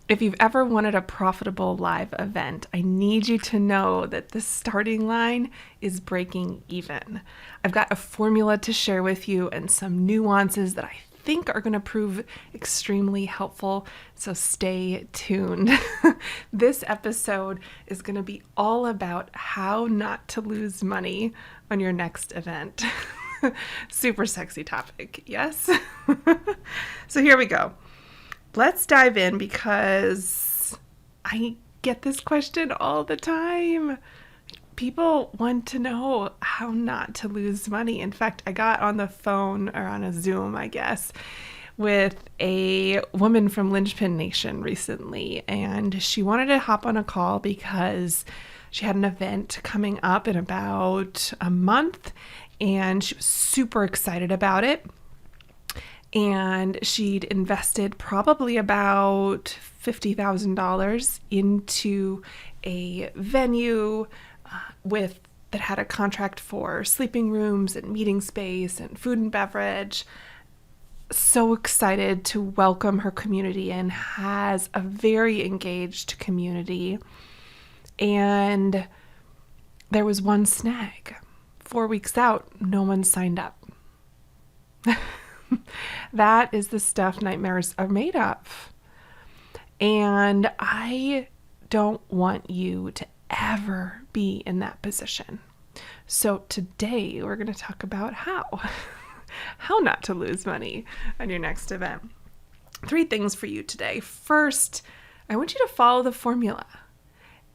If you've ever wanted a profitable live event, I need you to know that the starting line is breaking even. I've got a formula to share with you and some nuances that I think are going to prove extremely helpful, so stay tuned. This episode is going to be all about how not to lose money on your next event. Super sexy topic, yes? So here we go. Let's dive in because I get this question all the time. People want to know how not to lose money. In fact, I got on the phone or on a Zoom, I guess, with a woman from Linchpin Nation recently, and she wanted to hop on a call because she had an event coming up in about a month, and she was super excited about it. And she'd invested probably about $50,000 into a venue that had a contract for sleeping rooms and meeting space and food and beverage. So excited to welcome her community in, has a very engaged community. And there was one snag. 4 weeks out, no one signed up. That is the stuff nightmares are made of. And I don't want you to ever be in that position. So today we're going to talk about how not to lose money on your next event. 3 things for you today. First, I want you to follow the formula.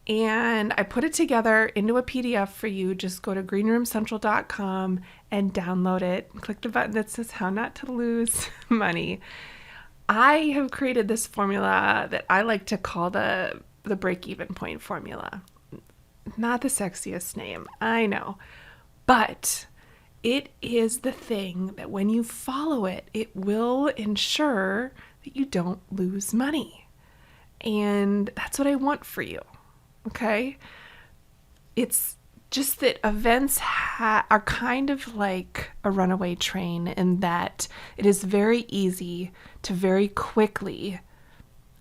And I put it together into a PDF for you. Just go to greenroomcentral.com and download it. Click the button that says how not to lose money. I have created this formula that I like to call the break-even point formula. Not the sexiest name, I know. But it is the thing that when you follow it, it will ensure that you don't lose money. And that's what I want for you. Okay, it's just that events are kind of like a runaway train in that it is very easy to very quickly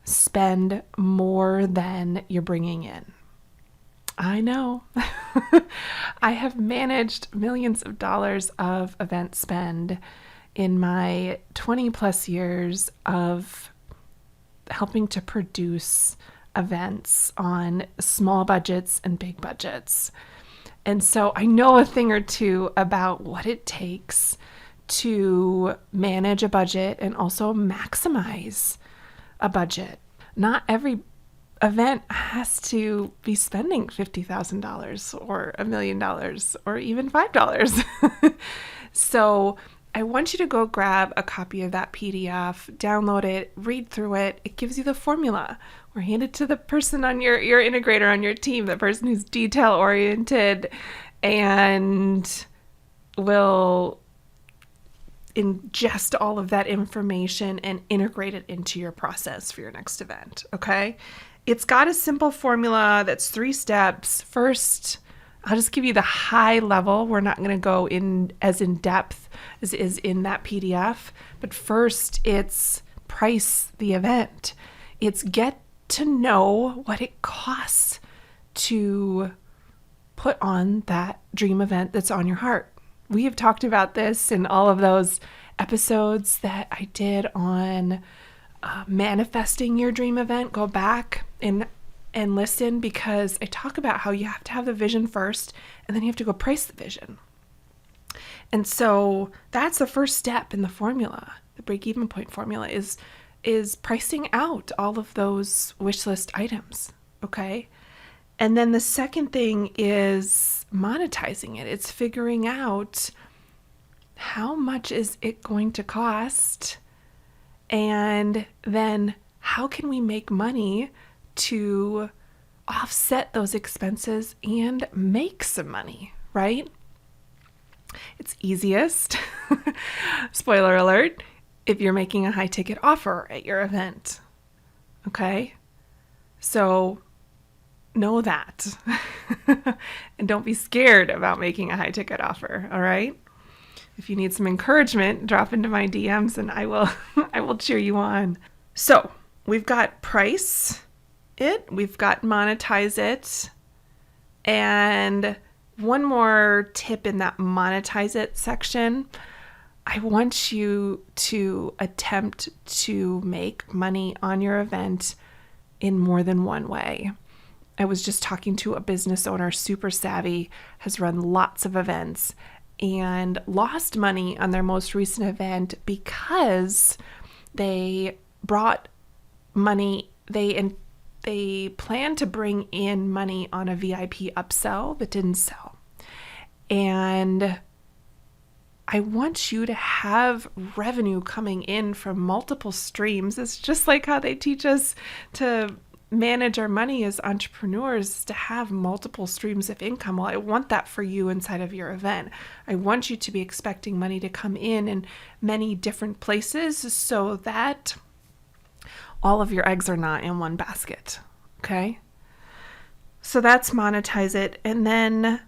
spend more than you're bringing in. I know. I have managed millions of dollars of event spend in my 20 plus years of helping to produce events on small budgets and big budgets. And so I know a thing or two about what it takes to manage a budget and also maximize a budget. Not every event has to be spending $50,000 or $1 million or even $5. So I want you to go grab a copy of that PDF, download it, read through it. It gives you the formula, or hand it to the person on your integrator on your team, the person who's detail oriented and will ingest all of that information and integrate it into your process for your next event. Okay. It's got a simple formula that's 3 steps. First, I'll just give you the high level. We're not going to go in as in depth as is in that PDF. But first, it's price the event. It's get to know what it costs to put on that dream event that's on your heart. We have talked about this in all of those episodes that I did on manifesting your dream event. Go back and listen, because I talk about how you have to have the vision first and then you have to go price the vision. And so that's the first step in the formula. The break-even point formula is pricing out all of those wish list items. Okay. And then the second thing is monetizing it. It's figuring out how much is it going to cost, and then how can we make money to offset those expenses and make some money, right? It's easiest, spoiler alert, if you're making a high ticket offer at your event. Okay? So know that. And don't be scared about making a high ticket offer, all right? If you need some encouragement, drop into my DMs and I will cheer you on. So, we've got price it, we've got monetize it, and one more tip in that monetize it section. I want you to attempt to make money on your event in more than one way. I was just talking to a business owner, super savvy, has run lots of events, and lost money on their most recent event because they brought money, they planned to bring in money on a VIP upsell that didn't sell. And I want you to have revenue coming in from multiple streams. It's just like how they teach us to manage our money as entrepreneurs, to have multiple streams of income. Well, I want that for you inside of your event. I want you to be expecting money to come in many different places so that all of your eggs are not in one basket. Okay? So that's monetize it. And then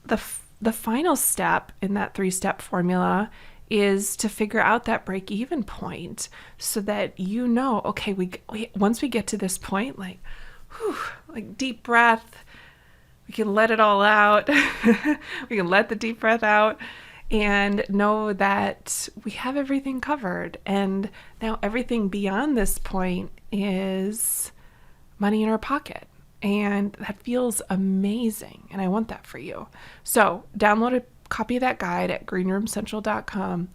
the final step in that 3-step formula is to figure out that break-even point so that you know, okay, we once we get to this point, like deep breath, we can let it all out. We can let the deep breath out and know that we have everything covered. And now everything beyond this point is money in our pocket. And that feels amazing. And I want that for you. So download a copy of that guide at greenroomcentral.com.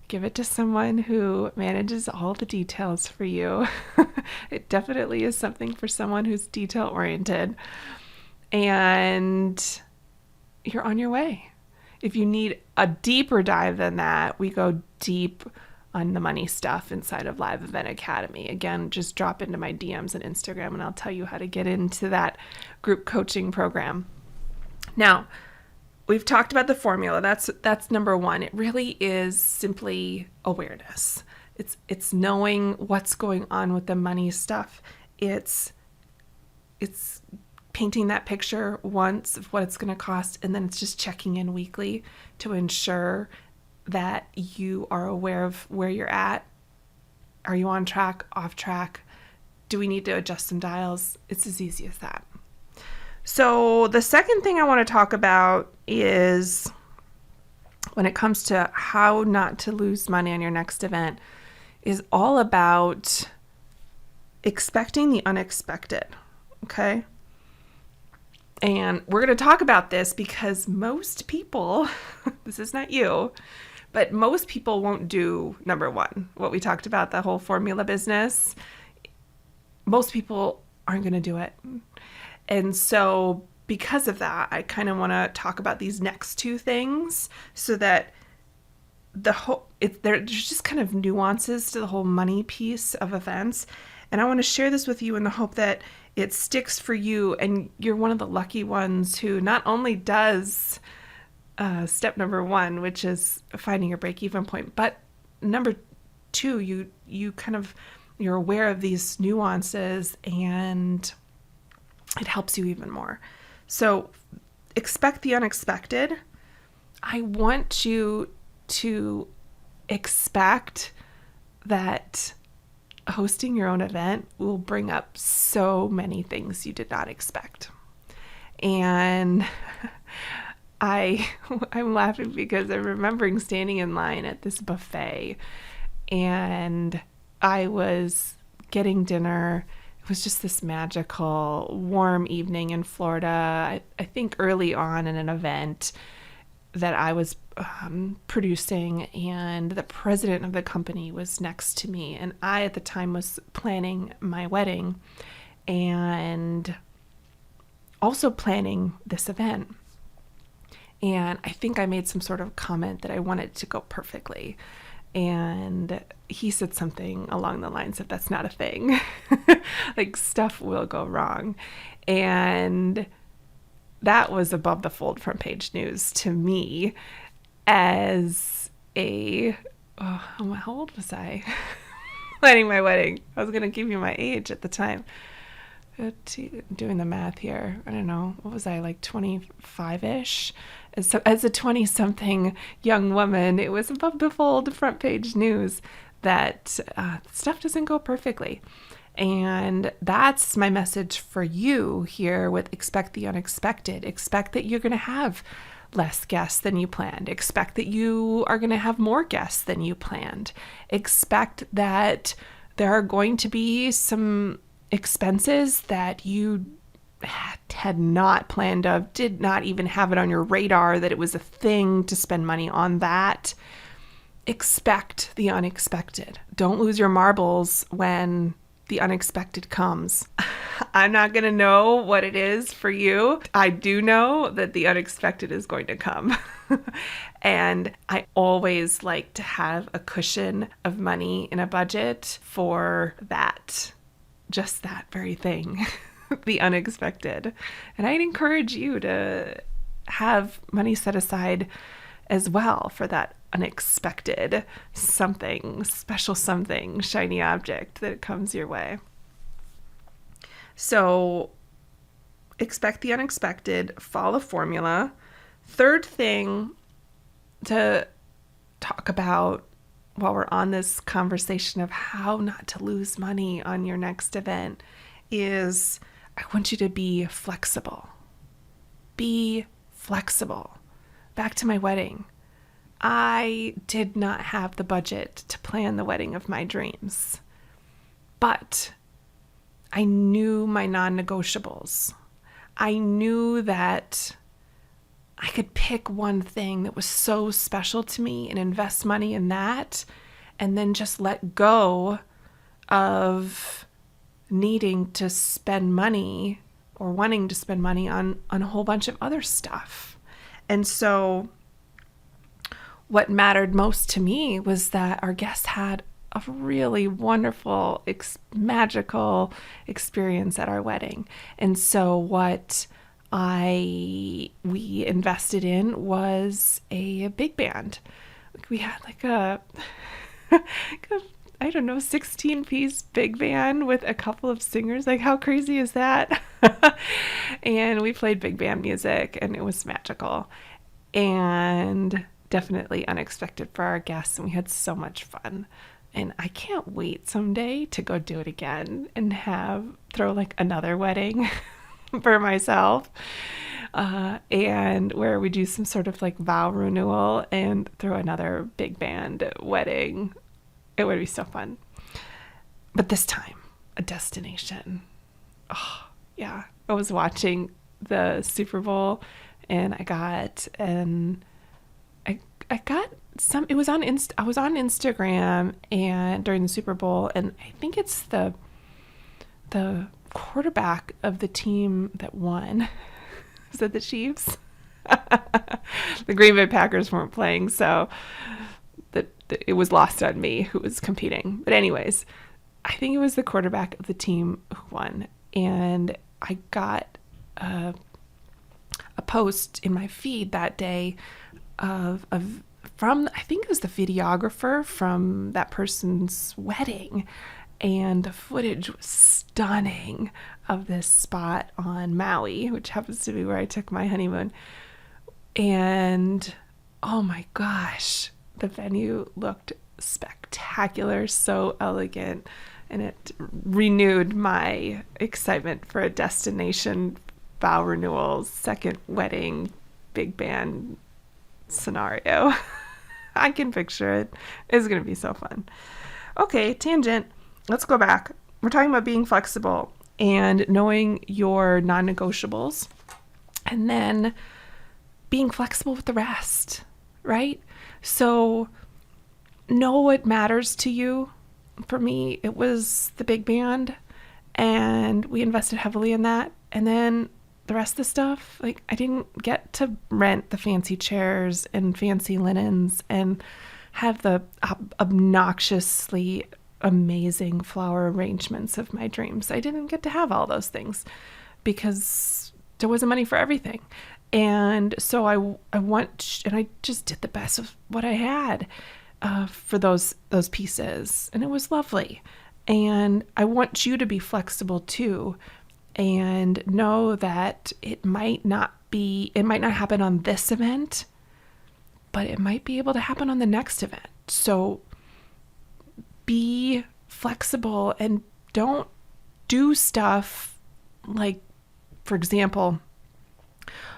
Give it to someone who manages all the details for you. It definitely is something for someone who's detail oriented. And you're on your way. If you need a deeper dive than that, we go deep on the money stuff inside of Live Event Academy. Again, just drop into my DMs on Instagram and I'll tell you how to get into that group coaching program. Now, we've talked about the formula. That's number one. It really is simply awareness. It's knowing what's going on with the money stuff. It's painting that picture once of what it's going to cost, and then it's just checking in weekly to ensure that you are aware of where you're at. Are you on track, off track? Do we need to adjust some dials? It's as easy as that. So the second thing I want to talk about is when it comes to how not to lose money on your next event is all about expecting the unexpected, okay? And we're going to talk about this because most people, this is not you, but most people won't do number one, what we talked about, the whole formula business. Most people aren't going to do it. And so because of that, I kind of want to talk about these next two things so that there's just kind of nuances to the whole money piece of events. And I want to share this with you in the hope that it sticks for you and you're one of the lucky ones who not only does step number one, which is finding your break-even point, but number two, you're aware of these nuances and it helps you even more. So expect the unexpected. I want you to expect that hosting your own event will bring up so many things you did not expect. And I'm laughing because I'm remembering standing in line at this buffet and I was getting dinner. It was just this magical, warm evening in Florida. I think early on in an event that I was producing, and the president of the company was next to me. And I, at the time, was planning my wedding and also planning this event. And I think I made some sort of comment that I wanted to go perfectly. And he said something along the lines of, that's not a thing. Like, stuff will go wrong. And that was above the fold front page news to me as how old was I? Planning my wedding. I was going to give you my age at the time. Doing the math here. I don't know. What was I, like 25-ish? As a 20-something young woman, it was above the fold front page news that stuff doesn't go perfectly. And that's my message for you here with expect the unexpected. Expect that you're going to have less guests than you planned. Expect that you are going to have more guests than you planned. Expect that there are going to be some expenses that you had not planned of, did not even have it on your radar that it was a thing to spend money on that. Expect the unexpected. Don't lose your marbles when the unexpected comes. I'm not going to know what it is for you. I do know that the unexpected is going to come. And I always like to have a cushion of money in a budget for that, just that very thing, the unexpected. And I'd encourage you to have money set aside as well for that unexpected something, special something, shiny object that comes your way. So expect the unexpected, follow formula. Third thing to talk about while we're on this conversation of how not to lose money on your next event is I want you to be flexible. Be flexible. Back to my wedding. I did not have the budget to plan the wedding of my dreams, but I knew my non-negotiables. I knew that I could pick one thing that was so special to me and invest money in that, and then just let go of needing to spend money or wanting to spend money on a whole bunch of other stuff. And so what mattered most to me was that our guests had a really wonderful, magical experience at our wedding. And so what we invested in was a big band. We had like a I don't know, 16-piece big band with a couple of singers. Like, how crazy is that? And we played big band music, and it was magical. And definitely unexpected for our guests, and we had so much fun. And I can't wait someday to go do it again and throw like another wedding for myself, and where we do some sort of like vow renewal and throw another big band wedding. It would be so fun. But this time, a destination. Oh, yeah. I was watching the Super Bowl, and I got some, it was on I was on Instagram and during the Super Bowl, and I think it's the quarterback of the team that won. Is that the Chiefs? The Green Bay Packers weren't playing, so it was lost on me who was competing. But anyways, I think it was the quarterback of the team who won, and I got a post in my feed that day from, I think it was the videographer from that person's wedding, and the footage was stunning of this spot on Maui, which happens to be where I took my honeymoon. And oh my gosh, the venue looked spectacular, so elegant, and it renewed my excitement for a destination vow renewal, second wedding, big band scenario. I can picture it. It's going to be so fun. Okay, tangent. Let's go back. We're talking about being flexible and knowing your non-negotiables, and then being flexible with the rest, right? So know what matters to you. For me, it was the big band, and we invested heavily in that. And then the rest of the stuff, like, I didn't get to rent the fancy chairs and fancy linens and have the obnoxiously amazing flower arrangements of my dreams. I didn't get to have all those things because there wasn't money for everything. And so I just did the best of what I had for those pieces, and it was lovely. And I want you to be flexible too, and know that it might not happen on this event, but it might be able to happen on the next event. So be flexible and don't do stuff like, for example,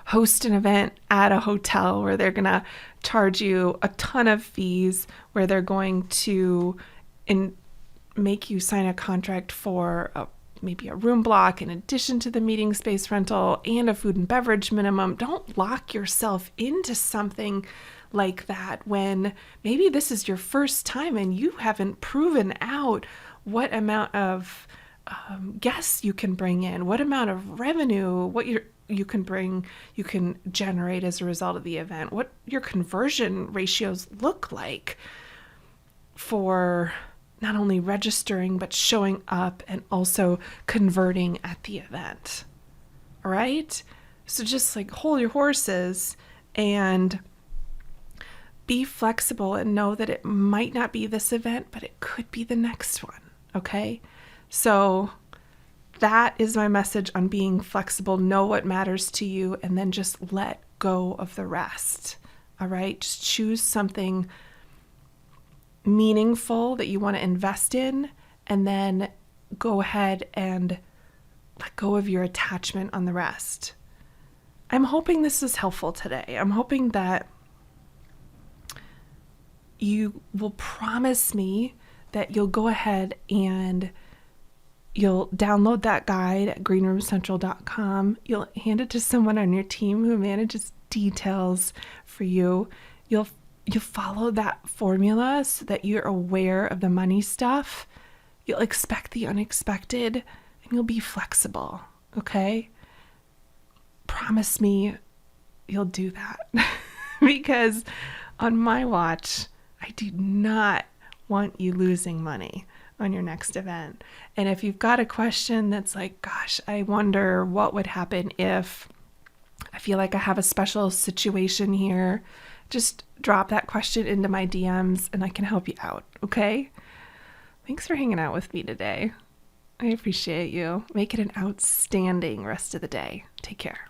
host an event at a hotel where they're going to charge you a ton of fees, where they're going to make you sign a contract for maybe a room block in addition to the meeting space rental and a food and beverage minimum. Don't lock yourself into something like that when maybe this is your first time and you haven't proven out what amount of guests you can bring in, what amount of revenue, what you can generate as a result of the event, what your conversion ratios look like for not only registering, but showing up and also converting at the event. All right? So just like hold your horses and be flexible and know that it might not be this event, but it could be the next one. Okay? So that is my message on being flexible. Know what matters to you and then just let go of the rest. All right? Just choose something meaningful that you want to invest in, and then go ahead and let go of your attachment on the rest. I'm hoping this is helpful today. I'm hoping that you will promise me that you'll go ahead and you'll download that guide at greenroomcentral.com. You'll hand it to someone on your team who manages details for you. You'll follow that formula so that you're aware of the money stuff. You'll expect the unexpected and you'll be flexible. Okay? Promise me you'll do that. Because on my watch, I do not want you losing money on your next event. And if you've got a question that's like, gosh, I wonder what would happen if I feel like I have a special situation here, just drop that question into my DMs and I can help you out, okay? Thanks for hanging out with me today. I appreciate you. Make it an outstanding rest of the day. Take care.